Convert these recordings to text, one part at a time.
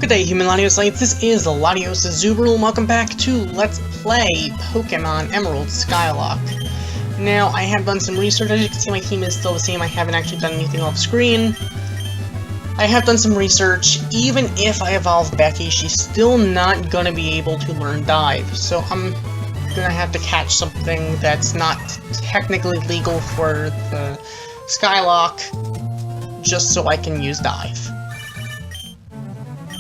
Good day, human Latiosites. This is Latios Zuberl, and welcome back to Let's Play Pokemon Emerald Skylocke. Now, I have done some research. As you can see, my team is still the same. I haven't actually done anything off screen. I have done some research. Even if I evolve Becky, she's still not going to be able to learn Dive. So I'm going to have to catch something that's not technically legal for the Skylocke, just so I can use Dive.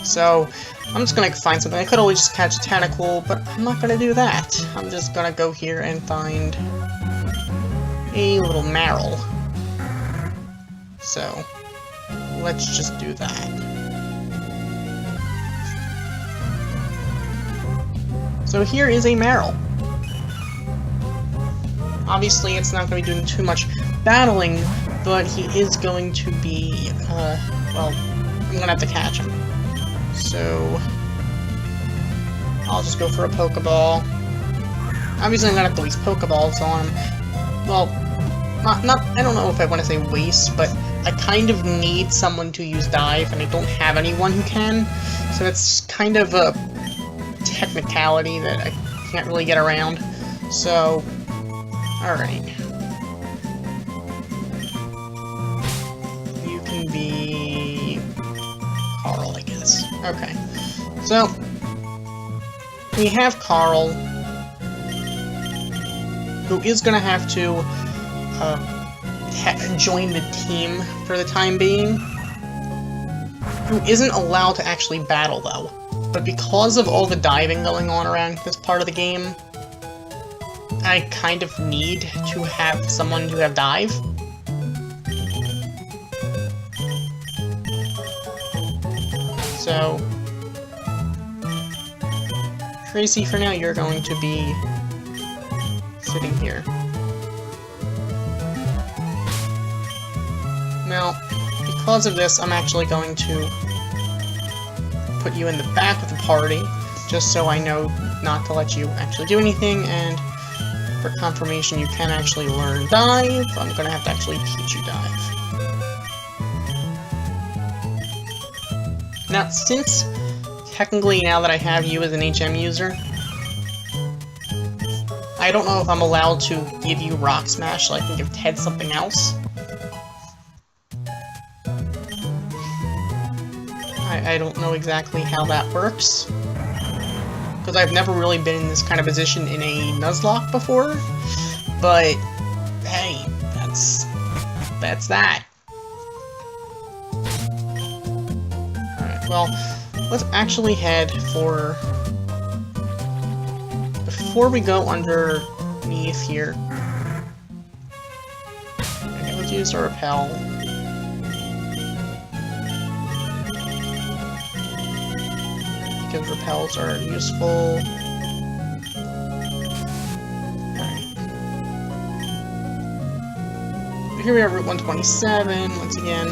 So, I'm just gonna find something. I could always just catch a tentacle, but I'm not gonna do that. I'm just gonna go here and find a little marrow. So, let's just do that. So here is a marrow. Obviously, it's not going to be doing too much battling, but he is going to be, well, I'm going to have to catch him. So, I'll just go for a Pokeball. Obviously, I'm going to have to waste Pokeballs on him. Well, I don't know if I want to say waste, but I kind of need someone to use Dive, and I don't have anyone who can. So it's kind of a technicality that I can't really get around. So, alright. You can be Carl, I guess. Okay. So, we have Carl, who is going to have to join the team for the time being, who isn't allowed to actually battle, though. But because of all the diving going on around this part of the game, I kind of need to have someone to have Dive. So, Tracy, for now, you're going to be sitting here. Now, because of this, I'm actually going to put you in the back of the party, just so I know not to let you actually do anything, and for confirmation you can actually learn Dive, I'm going to have to actually teach you Dive. Now, since technically now that I have you as an HM user, I don't know if I'm allowed to give you Rock Smash so I can give Ted something else. I don't know exactly how that works, because I've never really been in this kind of position in a Nuzlocke before, but hey, that's that. Alright, well, let's actually head for, before we go underneath here, okay, let's use our Repel. Because repels are useful. Alright. Here we are, Route 127, once again.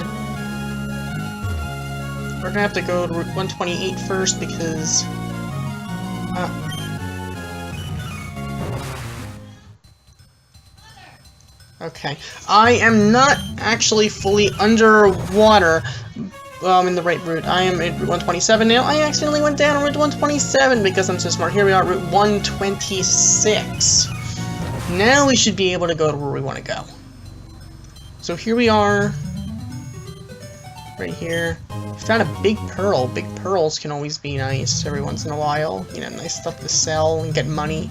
We're gonna have to go to Route 128 first because... okay. I am not actually fully underwater. In the right route. I am at Route 127 now. I accidentally went down on Route 127 because I'm so smart. Here we are, Route 126. Now we should be able to go to where we want to go. So here we are. Right here. Found a big pearl. Big pearls can always be nice every once in a while. You know, nice stuff to sell and get money.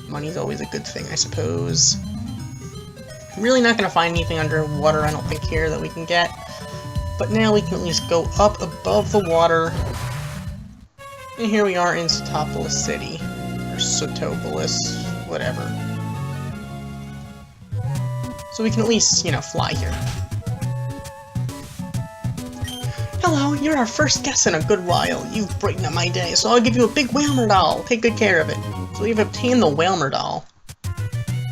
Money's always a good thing, I suppose. I'm really not going to find anything underwater, I don't think, here that we can get. But now we can at least go up above the water. And here we are in Sotopolis City. Or Sotopolis, whatever. So we can at least, you know, fly here. Hello, you're our first guest in a good while. You've brightened up my day, so I'll give you a big Whalmer doll. Take good care of it. So we've obtained the Whalmer doll.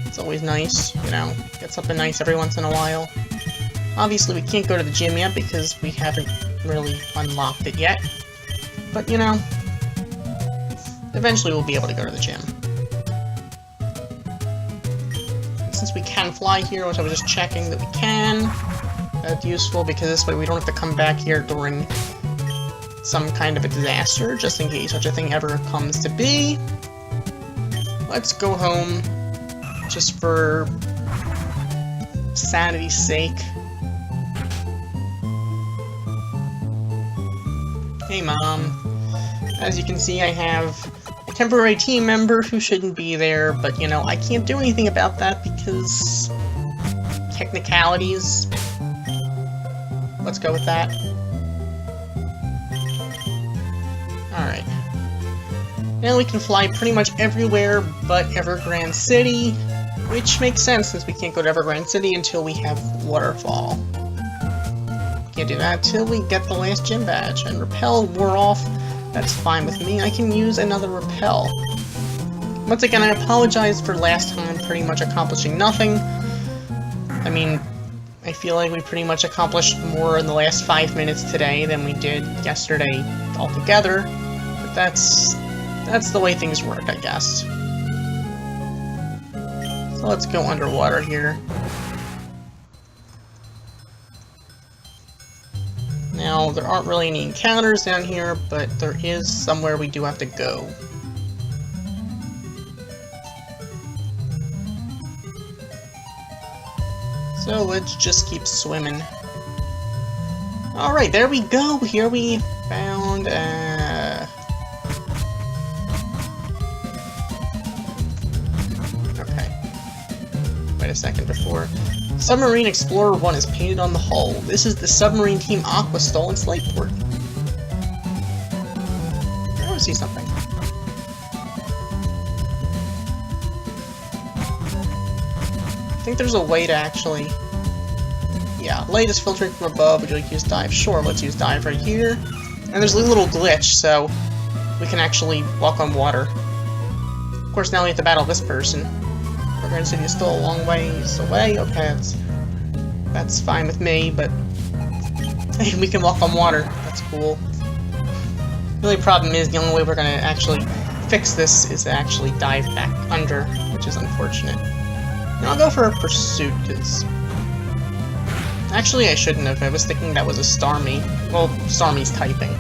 It's always nice, you know, get something nice every once in a while. Obviously, we can't go to the gym yet because we haven't really unlocked it yet. But, you know, eventually we'll be able to go to the gym. And since we can fly here, which I was just checking that we can, that's useful because this way we don't have to come back here during some kind of a disaster, just in case such a thing ever comes to be. Let's go home, just for sanity's sake. Hey Mom. As you can see, I have a temporary team member who shouldn't be there, but you know, I can't do anything about that because technicalities. Let's go with that. Alright. Now we can fly pretty much everywhere but Evergrande City, which makes sense since we can't go to Evergrande City until we have Waterfall. Can't do that till we get the last gym badge, and Repel wore off. That's fine with me. I can use another Repel. Once again, I apologize for last time pretty much accomplishing nothing. I mean, I feel like we pretty much accomplished more in the last 5 minutes today than we did yesterday altogether. But that's the way things work, I guess. So let's go underwater here. Now, there aren't really any encounters down here, but there is somewhere we do have to go. So let's just keep swimming. Alright, there we go! Here we found, okay. Wait a second before... Submarine Explorer 1 is painted on the hull. This is the Submarine Team Aqua stolen slate port. I want to see something. I think there's a way to actually... Yeah, light is filtering from above. Would you like to use dive? Sure, let's use dive right here. And there's a little glitch, so we can actually walk on water. Of course, now we have to battle this person. Evergrande City is still a long ways away. Okay, that's fine with me, but hey, we can walk on water. That's cool. The only problem is the only way we're gonna actually fix this is to actually dive back under, which is unfortunate. Now I'll go for a pursuit, because... Actually, I shouldn't have. I was thinking that was a Starmie. Well, Starmie's typing.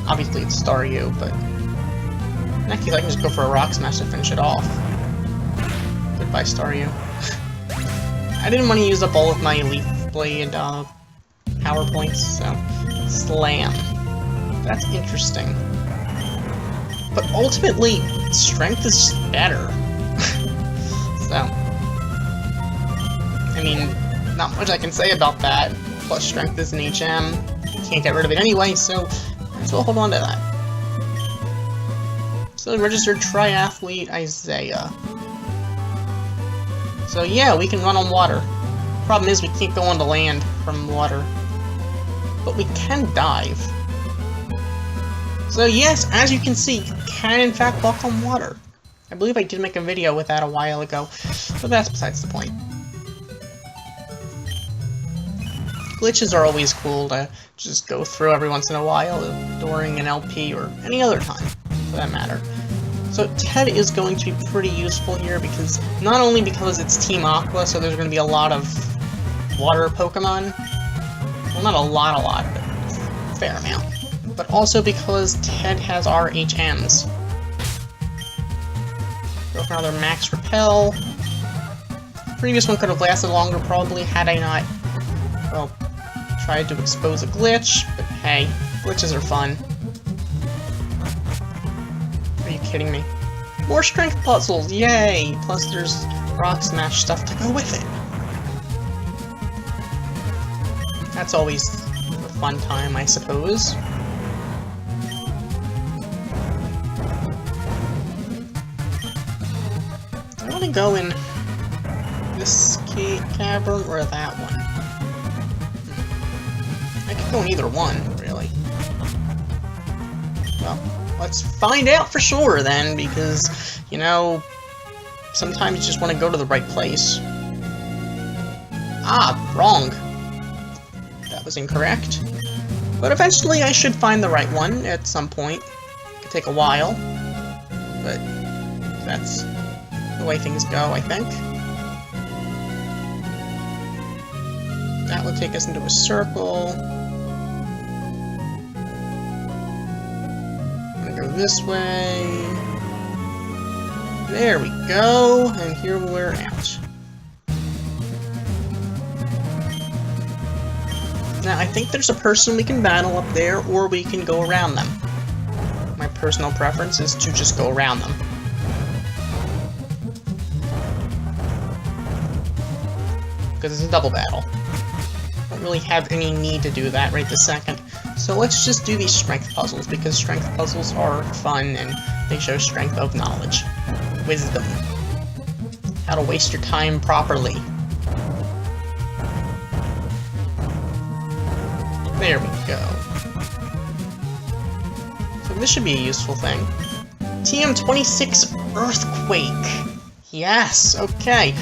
Obviously, it's Staryu, but... In that case, I can just go for a Rock Smash to finish it off. Goodbye, Staryu. I didn't want to use up all of my Elite Blade power points, so... Slam. That's interesting. But ultimately, Strength is just better. So... I mean, not much I can say about that. Plus, Strength is an HM. Can't get rid of it anyway, so... Might as well hold on to that. So, registered triathlete Isaiah. So yeah, we can run on water. Problem is, we can't go onto land from water. But we can dive. So yes, as you can see, you can in fact walk on water. I believe I did make a video with that a while ago, but that's besides the point. Glitches are always cool to just go through every once in a while, during an LP or any other time, for that matter. So Ted is going to be pretty useful here because, not only because it's Team Aqua, so there's going to be a lot of water Pokemon. Well, not a lot, but a fair amount. But also because Ted has our HMs. Go for another Max Repel. The previous one could have lasted longer probably had I not, well, tried to expose a glitch, but hey, glitches are fun. Are you kidding me? More strength puzzles, yay! Plus there's Rock Smash stuff to go with it. That's always a fun time, I suppose. I want to go in this cavern or that one. I could go in either one, really. Well, let's find out for sure then, because, you know, sometimes you just want to go to the right place. Ah, wrong. That was incorrect. But eventually I should find the right one at some point. It could take a while, but that's the way things go, I think. That will take us into a circle. go this way. There we go, and here we're out. Now, I think there's a person we can battle up there, or we can go around them. My personal preference is to just go around them. Because it's a double battle. Don't really have any need to do that right this second. So let's just do these strength puzzles, because strength puzzles are fun, and they show strength of knowledge. Wisdom. How to waste your time properly. There we go. So this should be a useful thing. TM26 Earthquake. Yes, okay.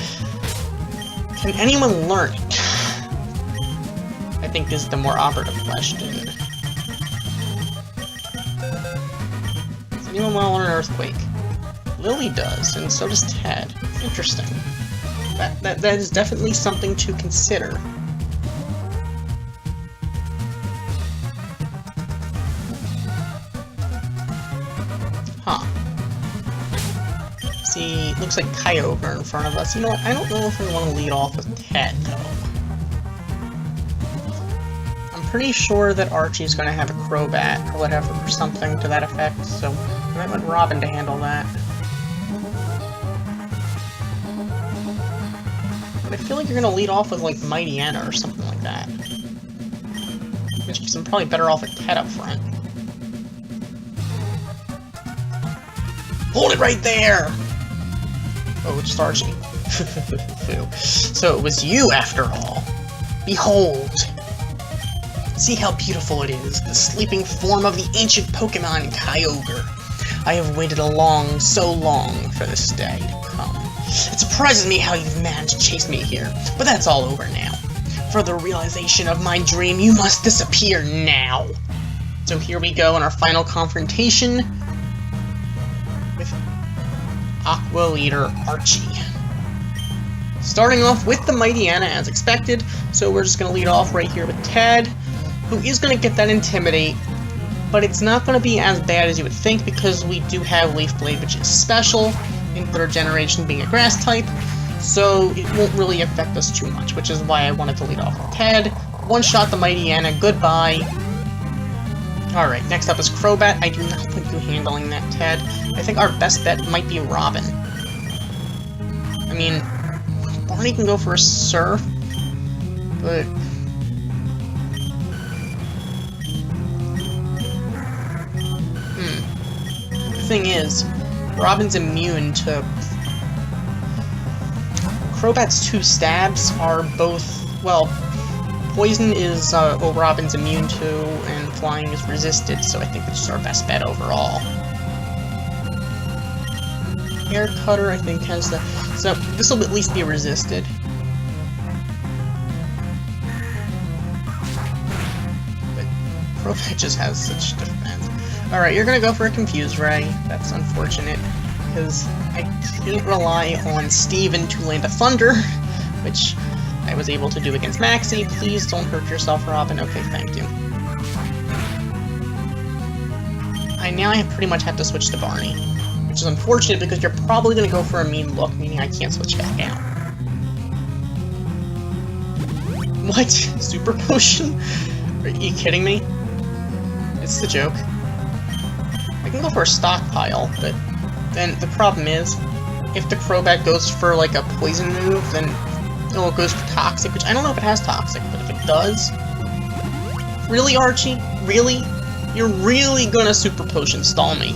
Can anyone learn it? I think this is the more operative question. Does anyone want to learn Earthquake? Lily does, and so does Ted. Interesting. That is definitely something to consider. Huh. See, looks like Kyogre in front of us. You know what, I don't know if we want to lead off with Ted, though. I'm pretty sure that Archie's going to have a Crobat, or whatever, or something to that effect, so I might want Robin to handle that. But I feel like you're going to lead off with, like, Mighty Anna or something like that. In which case I'm probably better off with Ted up front. Hold it right there! Oh, it's Archie. So it was you, after all. Behold! See how beautiful it is, the sleeping form of the ancient Pokemon Kyogre. I have waited so long for this day to come. It surprises me how you've managed to chase me here, but that's all over now. For the realization of my dream, you must disappear now! So here we go in our final confrontation with Aqua Leader Archie. Starting off with the Mighty Anna as expected, so we're just going to lead off right here with Ted, who is going to get that Intimidate, but it's not going to be as bad as you would think because we do have Leaf Blade, which is special, in 3rd generation being a Grass type, so it won't really affect us too much, which is why I wanted to lead off with Ted. One-shot the Mighty Anna, goodbye. Alright, next up is Crobat. I do not think you handling that, Ted. I think our best bet might be Robin. I mean, Barney can go for a Surf, but... The thing is, Robin's immune to... Crobat's 2 stabs are both, well, Poison is what Robin's immune to, and Flying is resisted, so I think this is our best bet overall. Hair Cutter, I think, has the... So, this will at least be resisted. But Crobat just has such defense. Alright, you're gonna go for a Confuse Ray. That's unfortunate, because I didn't rely on Steven to land a Thunder, which I was able to do against Maxie. Please don't hurt yourself, Robin. Okay, thank you. Now I pretty much have to switch to Barney, which is unfortunate because you're probably going to go for a mean look, meaning I can't switch back out. What? Super Potion? Are you kidding me? It's the joke. I can go for a Stockpile, but then the problem is, if the Crobat goes for like a Poison move, then it goes for Toxic, which I don't know if it has Toxic, but if it does... Really, Archie? Really? You're really gonna Super Potion stall me.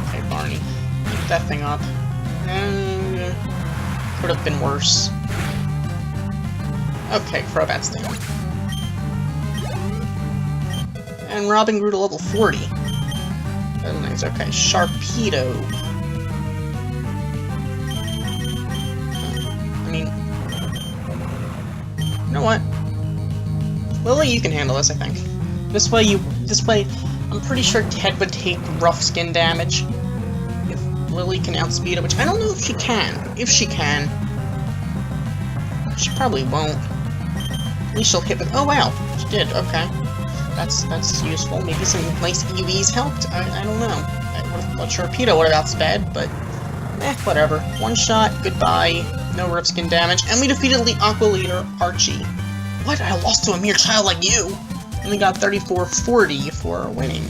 Okay, Barney. Keep that thing up. Could have been worse. Okay, Crobat's down. And Robin grew to level 40. That's nice, okay. Sharpedo. I mean... You know what? Lily, you can handle this, I think. This way, I'm pretty sure Ted would take rough skin damage. If Lily can outspeed it, which I don't know if she can. If she can. She probably won't. At least she'll hit with... Oh, wow. She did. Okay. That's useful. Maybe some nice EVs helped? I don't know. I thought Sharpedo would have outsped, but... whatever. One shot, goodbye. No rip skin damage. And we defeated the Aqua Leader, Archie. What? I lost to a mere child like you? Only got 3440 for winning.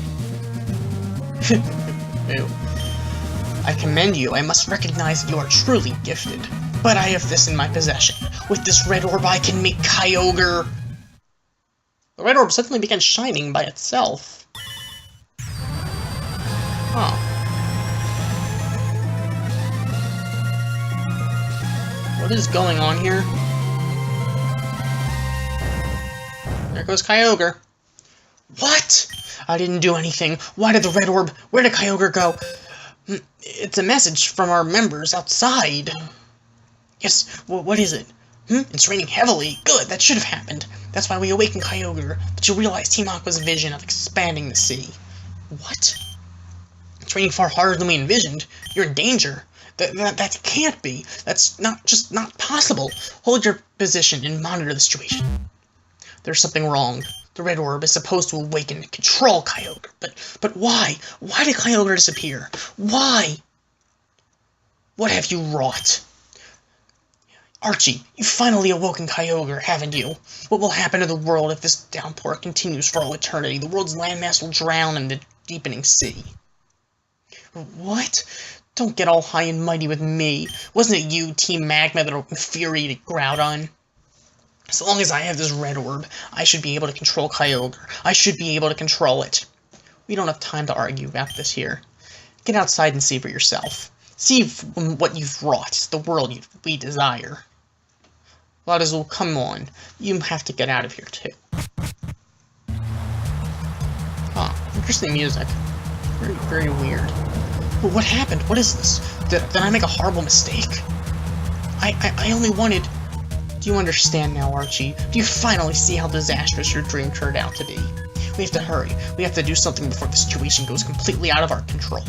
Ew. I commend you. I must recognize that you are truly gifted. But I have this in my possession. With this red orb, I can make Kyogre... The red orb suddenly began shining by itself. Huh. What is going on here? There goes Kyogre. What? I didn't do anything. Why did the red orb... Where did Kyogre go? It's a message from our members outside. Yes, what is it? It's raining heavily. Good, that should have happened. That's why we awakened Kyogre. But you realize Team Aqua's vision of expanding the sea. What? It's raining far harder than we envisioned. You're in danger. That can't be. That's just not possible. Hold your position and monitor the situation. There's something wrong. The red orb is supposed to awaken and control Kyogre. But why? Why did Kyogre disappear? Why? What have you wrought? Archie, you've finally awoken Kyogre, haven't you? What will happen to the world if this downpour continues for all eternity? The world's landmass will drown in the deepening sea. What? Don't get all high and mighty with me. Wasn't it you, Team Magma, that infuriated Groudon? As long as I have this red orb, I should be able to control Kyogre. I should be able to control it. We don't have time to argue about this here. Get outside and see for yourself. See what you've wrought, the world we desire. Ladazul, come on. You have to get out of here, too. Huh. Interesting music. Very, very weird. But what happened? What is this? Did I make a horrible mistake? I only wanted... Do you understand now, Archie? Do you finally see how disastrous your dream turned out to be? We have to hurry. We have to do something before the situation goes completely out of our control.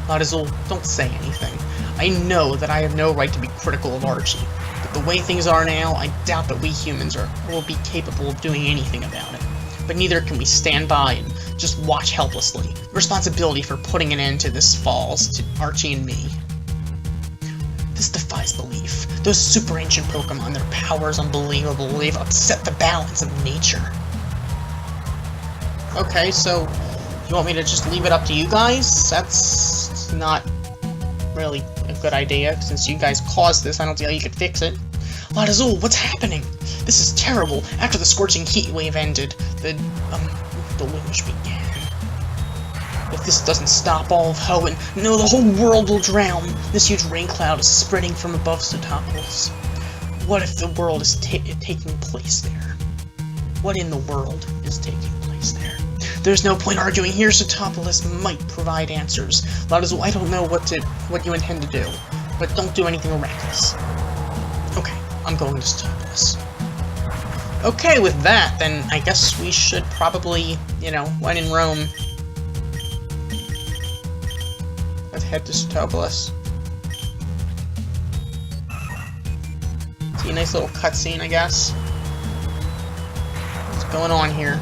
Ladazul, don't say anything. I know that I have no right to be critical of Archie, but the way things are now, I doubt that we humans will be capable of doing anything about it. But neither can we stand by and just watch helplessly. The responsibility for putting an end to this falls to Archie and me. This defies belief. Those super ancient Pokemon, their power is unbelievable. They've upset the balance of nature. Okay, so you want me to just leave it up to you guys? That's not really a good idea. Since you guys caused this, I don't see how you could fix it. Ladazul, what's happening? This is terrible. After the scorching heat wave ended, the deluge began. If this doesn't stop all of Hoenn, no, the whole world will drown. This huge rain cloud is spreading from above Sootopolis. What if the world is taking place there? What in the world is taking place there? There's no point arguing here. Sootopolis might provide answers. Ladazul, I don't know what you intend to do, but don't do anything reckless. Okay, I'm going to Sootopolis. Okay, with that, then I guess we should probably, when in Rome, let's head to Sootopolis. See a nice little cutscene, I guess. What's going on here?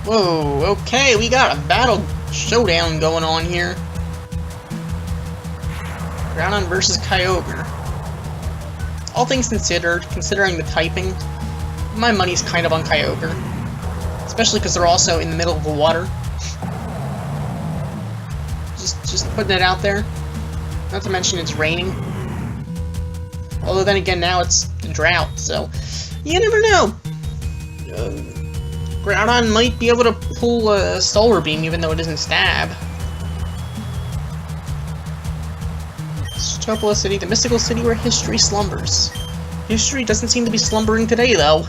Whoa, okay, we got a battle showdown going on here. Groudon versus Kyogre. All things considered, considering the typing, my money's kind of on Kyogre. Especially because they're also in the middle of the water. Just putting it out there. Not to mention it's raining. Although then again, now it's a drought, so you never know. Groudon might be able to pull a Solar Beam even though it isn't Stab. Sootopolis City, the mystical city where history slumbers. History doesn't seem to be slumbering today, though.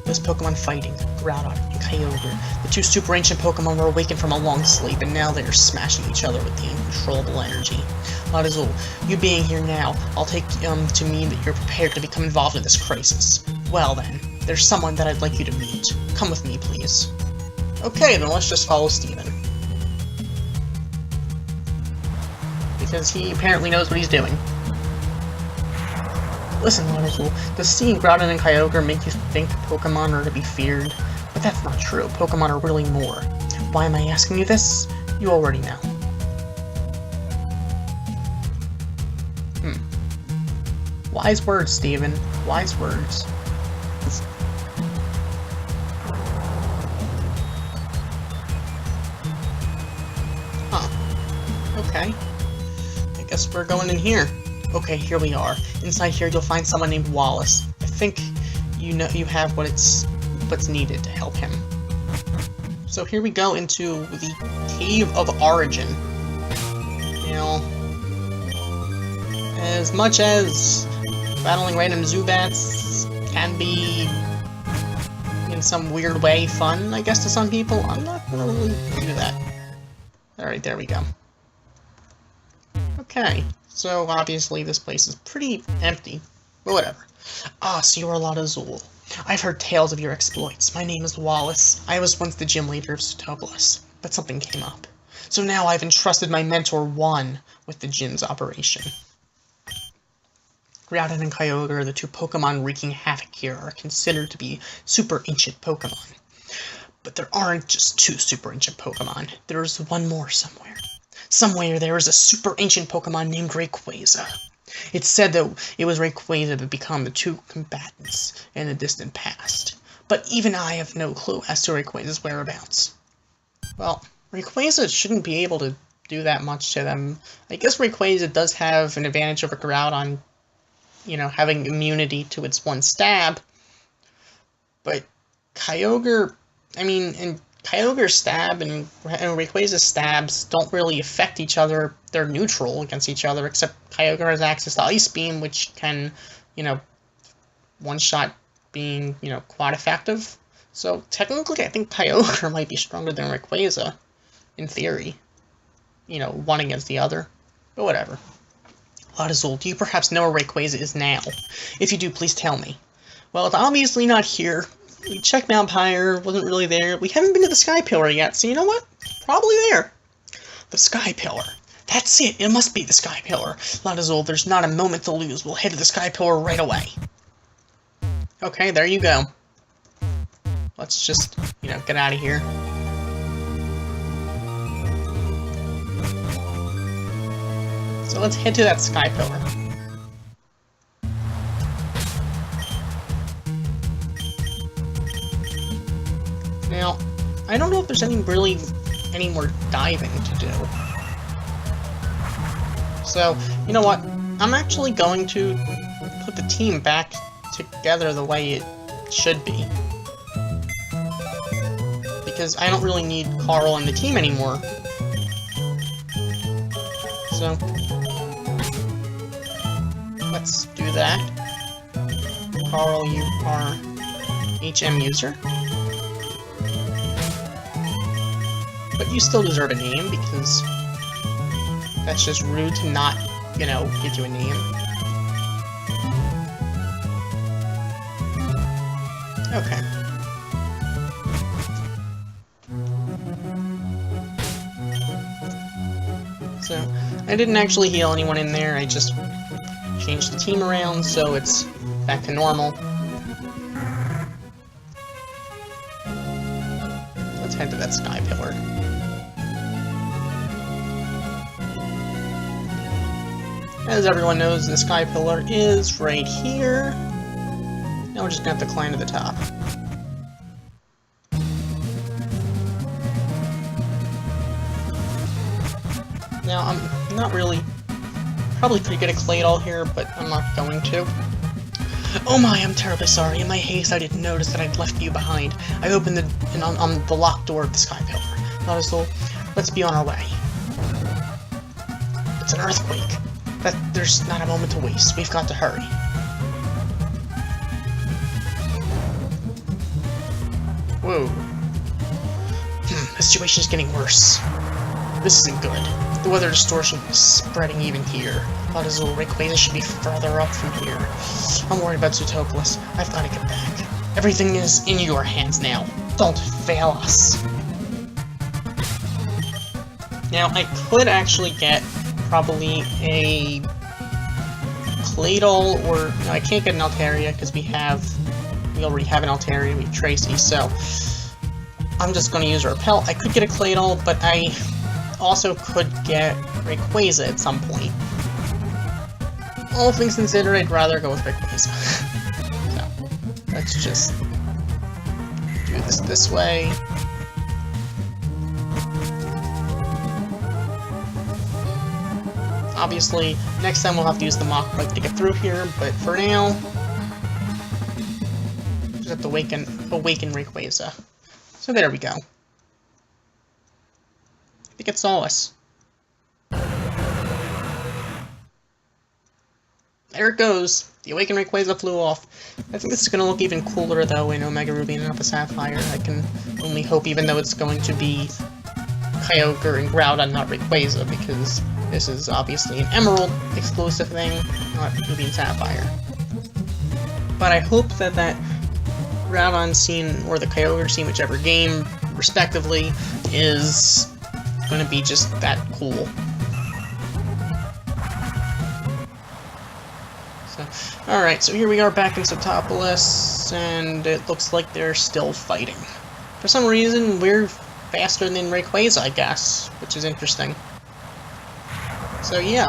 Those Pokemon fighting, Groudon and Kyogre. The two super ancient Pokemon were awakened from a long sleep, and now they are smashing each other with the uncontrollable energy. Ladazul, you being here now, I'll take to mean that you're prepared to become involved in this crisis. Well then, there's someone that I'd like you to meet. Come with me, please. Okay, then let's just follow Steven. Because he apparently knows what he's doing. Listen, Wonderful, does seeing Groudon and Kyogre make you think Pokemon are to be feared? But that's not true. Pokemon are really more. Why am I asking you this? You already know. Wise words, Steven. Wise words. Huh. Okay. I guess we're going in here. Okay, here we are. Inside here you'll find someone named Wallace. I think you have what's needed to help him. So here we go into the Cave of Origin. You know, as much as battling random Zubats can be, in some weird way, fun, I guess, to some people, I'm not gonna really do that. Alright, there we go. Okay, so obviously this place is pretty empty, but whatever. Ah, so you are Lotazul. I've heard tales of your exploits. My name is Wallace. I was once the gym leader of Zootopoulos, but something came up. So now I've entrusted my mentor, Juan, with the gym's operation. Groudon and Kyogre, the two Pokemon wreaking havoc here, are considered to be super ancient Pokemon. But there aren't just two super ancient Pokemon. There's one more somewhere. Somewhere there is a super ancient Pokemon named Rayquaza. It's said that it was Rayquaza that became the two combatants in the distant past. But even I have no clue as to Rayquaza's whereabouts. Well, Rayquaza shouldn't be able to do that much to them. I guess Rayquaza does have an advantage over Groudon, you know, having immunity to its one stab. But Kyogre, I mean, and Kyogre's stab and Rayquaza's stabs don't really affect each other. They're neutral against each other, except Kyogre has access to Ice Beam, which can, you know, one-shot being, you know, quite effective. So, technically, I think Kyogre might be stronger than Rayquaza, in theory. You know, one against the other. But whatever. Lotazul, do you perhaps know where Rayquaza is now? If you do, please tell me. Well, it's obviously not here. We checked Mount Pyre, wasn't really there. We haven't been to the Sky Pillar yet, so you know what? Probably there. The Sky Pillar. That's it. It must be the Sky Pillar. Lotazul, there's not a moment to lose. We'll head to the Sky Pillar right away. Okay, there you go. Let's just, you know, get out of here. So let's head to that Sky Pillar. Now, I don't know if there's any more diving to do. So, you know what? I'm actually going to put the team back together the way it should be. Because I don't really need Carl on the team anymore. So, let's do that. Carl, you are HM user. But you still deserve a name, because that's just rude to not, you know, give you a name. Okay. So, I didn't actually heal anyone in there, I just changed the team around, so it's back to normal. Let's head to that Sky Pillar. As everyone knows, the Sky Pillar is right here. Now we're just gonna have to climb to the top. Now, I'm not really... probably pretty good at Claydol here, but I'm not going to. Oh my, I'm terribly sorry. In my haste, I didn't notice that I'd left you behind. I opened on the locked door of the Sky Pillar. Lotazul, let's be on our way. It's an earthquake. There's not a moment to waste. We've got to hurry. Whoa. The situation's getting worse. This isn't good. The weather distortion is spreading even here. Lotazul, Rayquaza should be further up from here. I'm worried about Zootopoulos. I've got to get back. Everything is in your hands now. Don't fail us. Now, I could actually get probably a Claydol, or no, I can't get an Altaria because we already have an Altaria, we have Tracy, so I'm just going to use Repel. I could get a Claydol, but I also could get Rayquaza at some point. All things considered, I'd rather go with Rayquaza. So, let's just do this way. Obviously, next time we'll have to use the Mach Bite to get through here, but for now, just have to awaken Rayquaza. So there we go. I think it saw us. There it goes. The Awakened Rayquaza flew off. I think this is going to look even cooler, though, in Omega Ruby and Alpha Sapphire. I can only hope, even though it's going to be Kyogre and Groudon, not Rayquaza, because this is obviously an Emerald exclusive thing, not Ruby and Sapphire. But I hope that that Groudon scene, or the Kyogre scene, whichever game, respectively, is going to be just that cool. Alright, so here we are back in Setopolis, and it looks like they're still fighting. For some reason, we're faster than Rayquaza, I guess, which is interesting. So yeah.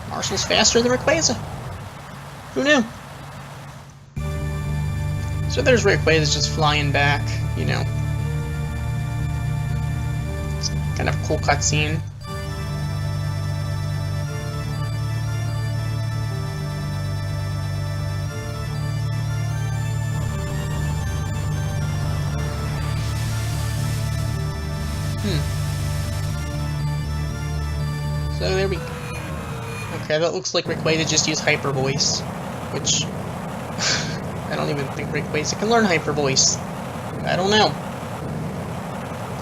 Marshall's faster than Rayquaza. Who knew? So there's Rayquaza just flying back, you know. It's kind of a cool cutscene. So there we go. Okay, that looks like Rayquaza just used Hyper Voice, which I don't even think Rayquaza can learn Hyper Voice. I don't know.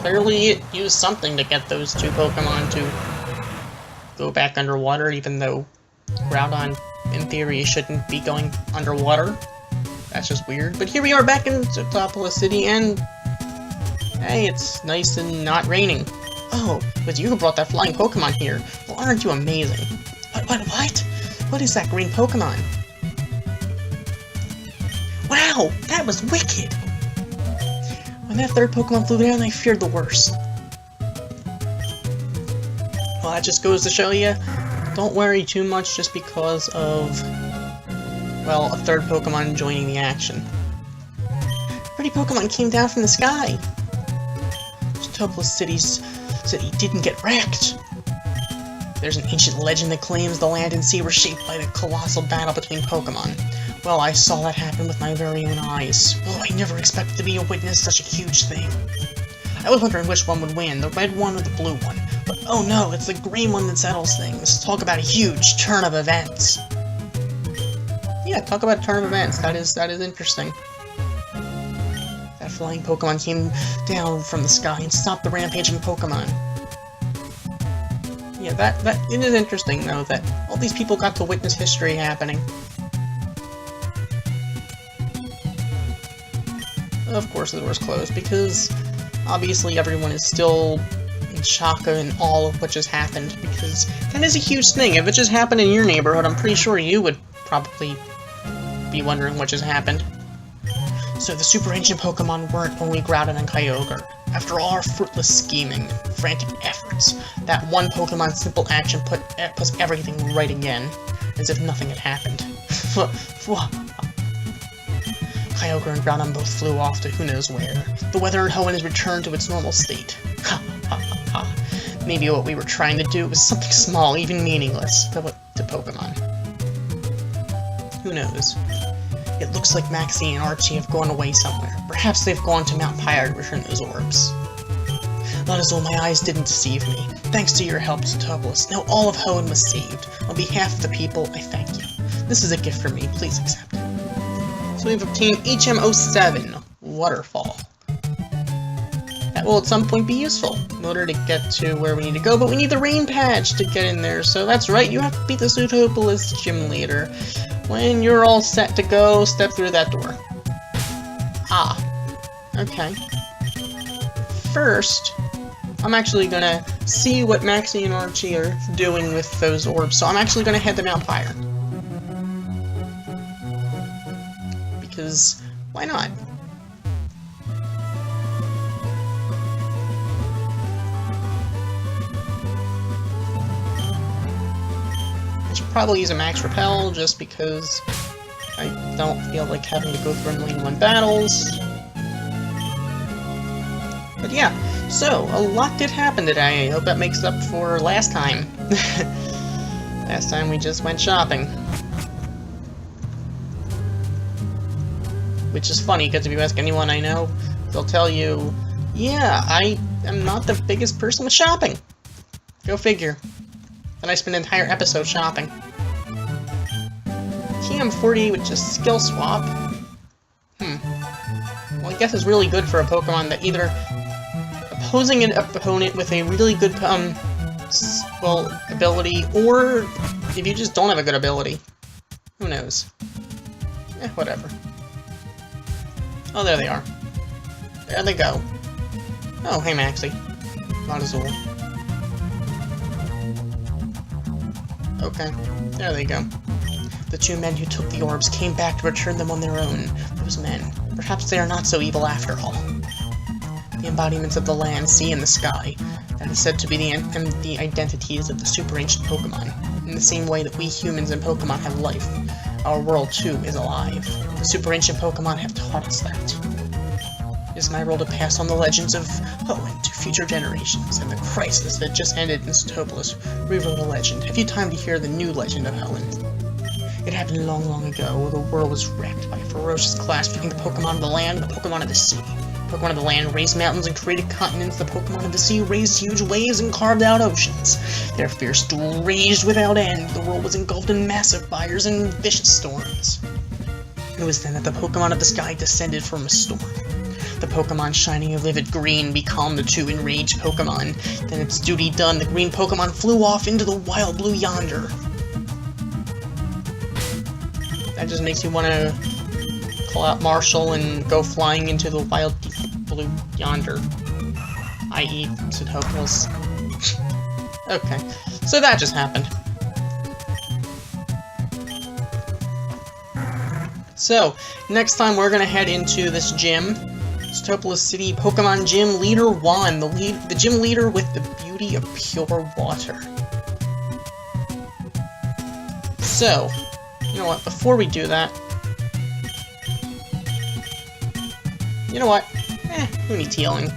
Clearly it used something to get those two Pokemon to go back underwater, even though Groudon, in theory, shouldn't be going underwater. That's just weird. But here we are back in Setopolis City, and hey, it's nice and not raining. Oh, it was you who brought that flying Pokemon here. Well, aren't you amazing? What? What is that green Pokemon? Wow, that was wicked! When that third Pokemon flew down, I feared the worst. Well, that just goes to show you, don't worry too much just because of, well, a third Pokemon joining the action. Pretty Pokemon came down from the sky. Setopolis City didn't get wrecked. There's an ancient legend that claims the land and sea were shaped by the colossal battle between Pokemon. Well, I saw that happen with my very own eyes. Oh, I never expected to be a witness to such a huge thing. I was wondering which one would win, the red one or the blue one. But oh no, it's the green one that settles things. Talk about a huge turn of events. Yeah, talk about a turn of events. That is interesting. That flying Pokemon came down from the sky and stopped the rampaging Pokemon. Yeah, it is interesting, though, that all these people got to witness history happening. Of course the door's closed, because obviously everyone is still in shock and awe of what just happened, because that is a huge thing. If it just happened in your neighborhood, I'm pretty sure you would probably be wondering what just happened. So the super ancient Pokemon weren't only Groudon and Kyogre. After all our fruitless scheming and frantic efforts, that one Pokemon's simple action puts everything right again, as if nothing had happened. Kyogre and Groudon both flew off to who knows where. The weather in Hoenn has returned to its normal state. Ha ha ha. Maybe what we were trying to do was something small, even meaningless, to Pokemon. Who knows? It looks like Maxie and Archie have gone away somewhere. Perhaps they've gone to Mount Pyre to return those orbs. Not as though my eyes didn't deceive me. Thanks to your help, Setopolis, now all of Hoenn was saved. On behalf of the people, I thank you. This is a gift from me. Please accept it. So we've obtained HM07, Waterfall. That will at some point be useful in order to get to where we need to go, but we need the rain patch to get in there, so that's right, you have to beat the Setopolis gym leader. When you're all set to go, step through that door. Ah. Okay. First, I'm actually gonna see what Maxie and Archie are doing with those orbs, so I'm actually gonna head them out higher. Because, why not? I should probably use a max repel, just because I don't feel like having to go through a million and one battles. But yeah, so, a lot did happen today. I hope that makes up for last time. Last time we just went shopping. Which is funny, because if you ask anyone I know, they'll tell you, yeah, I am not the biggest person with shopping. Go figure. Then I spent an entire episode shopping. TM40 with just skill swap. Well, I guess it's really good for a Pokemon that either opposing an opponent with a really good, ability, or if you just don't have a good ability. Who knows? Whatever. Oh, there they are. There they go. Oh, hey, Maxie. Not Azul. Okay, there they go. The two men who took the orbs came back to return them on their own. Those men. Perhaps they are not so evil after all. The embodiments of the land, sea, and the sky. That is said to be the identities of the super ancient Pokemon. In the same way that we humans and Pokemon have life, our world too is alive. The super ancient Pokemon have taught us that. It is my role to pass on the legends of Hoenn to future generations, and the crisis that just ended in Setopolis rewrote a legend. Have you time to hear the new legend of Hoenn? It happened long, long ago. The world was wrecked by a ferocious clash between the Pokemon of the land and the Pokemon of the sea. The Pokemon of the land raised mountains and created continents. The Pokemon of the sea raised huge waves and carved out oceans. Their fierce duel raged without end. The world was engulfed in massive fires and vicious storms. It was then that the Pokemon of the sky descended from a storm. The Pokemon shining a vivid green becalmed the two enraged Pokemon. Then, its duty done, the green Pokemon flew off into the wild blue yonder. That just makes you want to call out Marshall and go flying into the wild blue yonder. I.e. Setopolis. Okay, so that just happened. So, next time we're gonna head into this gym. Setopolis City Pokemon Gym Leader 1, the gym leader with the beauty of pure water. So, you know what, before we do that... You know what? Who needs healing?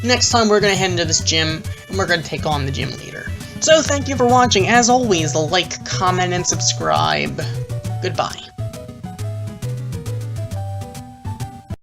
Next time we're gonna head into this gym, and we're gonna take on the gym leader. So thank you for watching. As always, like, comment, and subscribe. Goodbye.